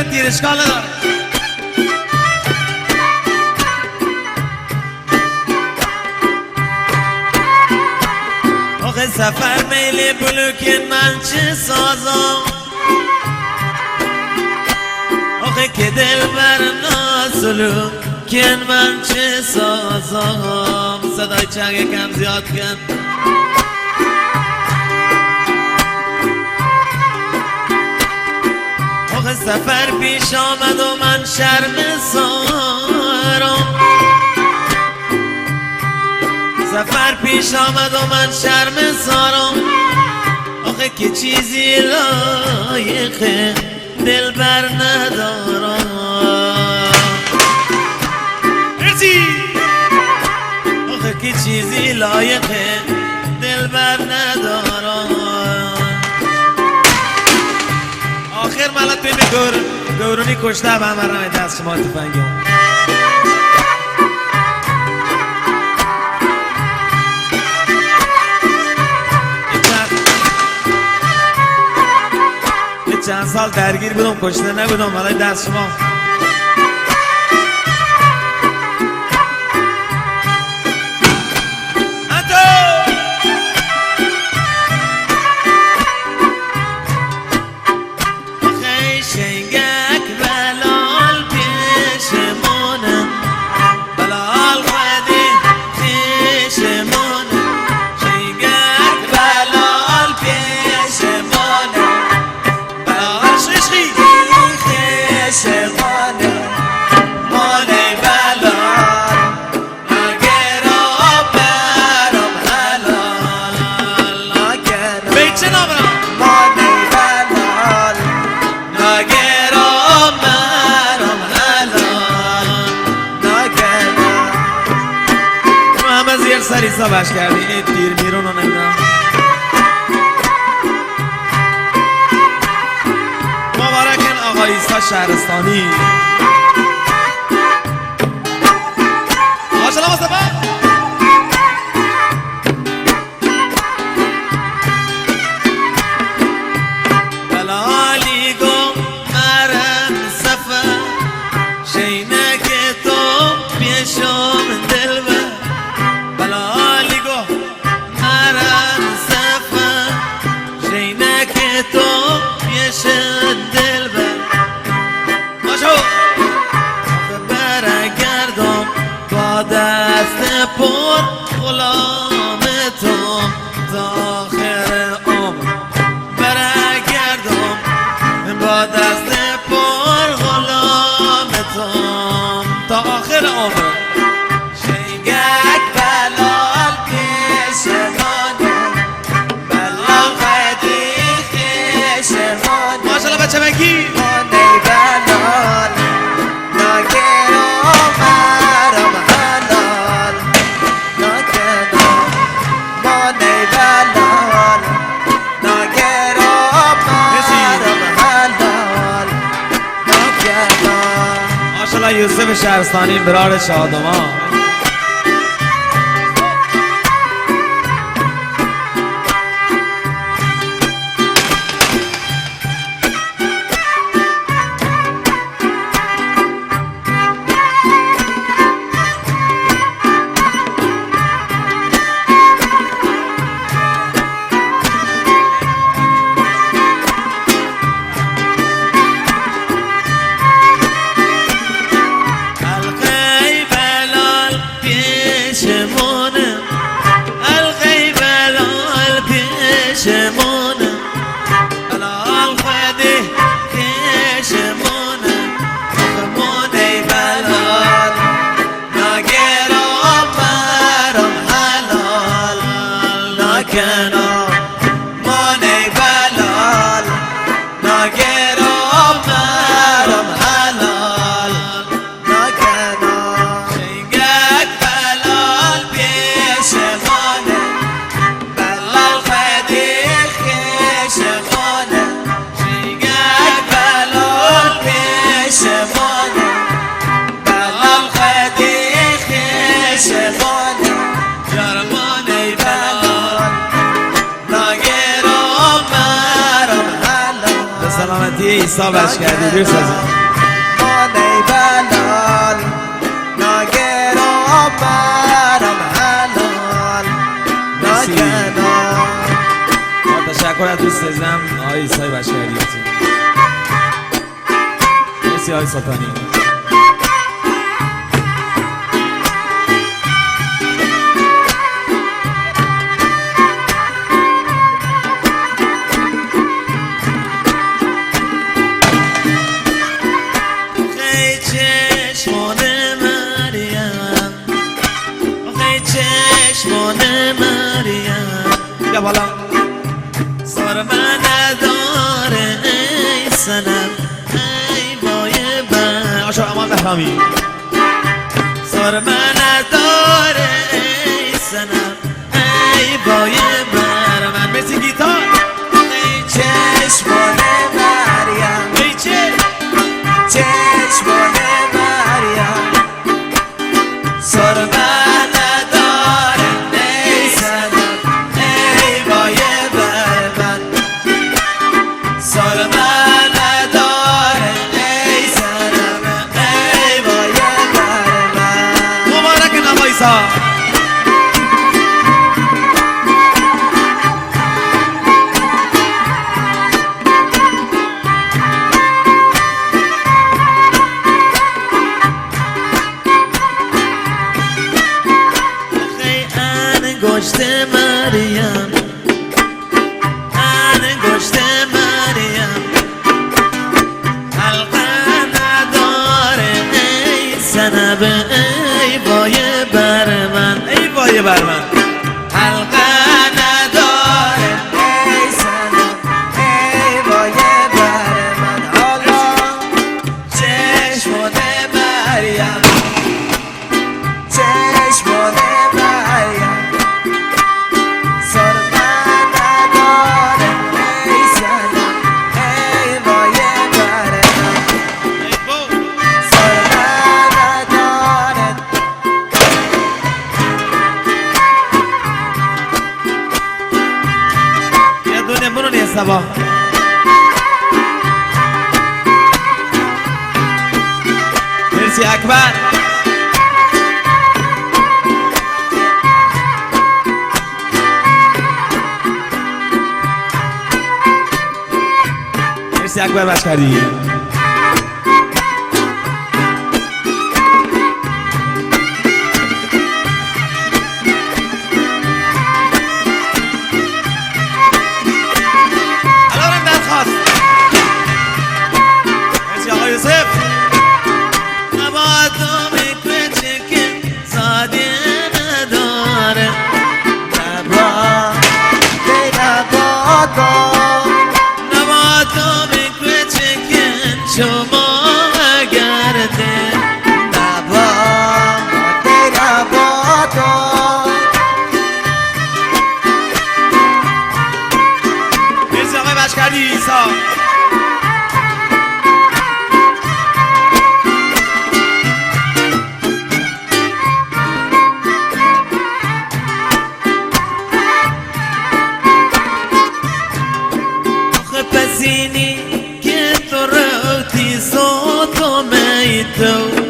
بزن تیر اشکال نداره. آخه سفر میل بلوکن من چه سازم، آخه که دل بر ناسلوکن من چه سازم. صدای چنگ یکم زیاد کن. آخه سفر پیش آمد و من شرم سارم، سفر پیش آمد و من شرم سارم. آخه که چیزی لایق دل بر ندارم. آخه که چیزی لایق دل بر ندارم. آخر ملت بین گورونی کشته به همه رمه دست شما تفنگی هم. چند سال درگیر بودم کشته نبودم، حالا دست شما. سر حسابش کردی این تیر میرون رو نمیدن. مبارکن آقا ایسا شهرستانی. ماشالله مصطفی. بلالی گم مرم سفر شینک تو پیشم دل بر. بلالی گو مرم سفر شینک تو پیش دل بر. ماشو برگردم با دست پر غلام تو تا آخر عمر. برگردم با دست پر غلام تو تا آخر عمر. چمکی مانی بلال نگرام مرم حلال نگرام مانی بلال نگرام مرم حلال نگرام. ماشالله یوسف شهرستانی برار شادمان. ایسا بشکردی بیرس از مانه بلال ناگرام برام حلال ناکنال. تشکر از دوست ازم آقای ایسای بشکردی. مرسی آقای سلطانی. یا بالا سر من نداره ای سنم ای بای من آشا امان بهرامی سر من نداره ای سنم ای بای من مرسی گیتار ای چشمان مریم ای چشمان مریم سر من نداره ای سنم ای بای من سر من نداره ای سنم ای بای من. مبارک نوایسا انگشت مریم انگشت مریم حلقه نداره ای سنب ای وای بر من ای وای بر من حلقه نداره ای سنم ای وای بر من. حالا چشمان مریم چشمان مریم سر من نداره ای سنم ای وای بر من سر من نداره. یه دونه برو یه سبا مرسی اکبر مرسی اکبر بشکردی. الان درخواست مرسی آقای یوسف نبادو میکوچه که زاده نداره نبا نبادو میکوچه که شما گرده نبا مرسی آقای بشکردی ایسا پسینی که تو رو تی صوتو میتو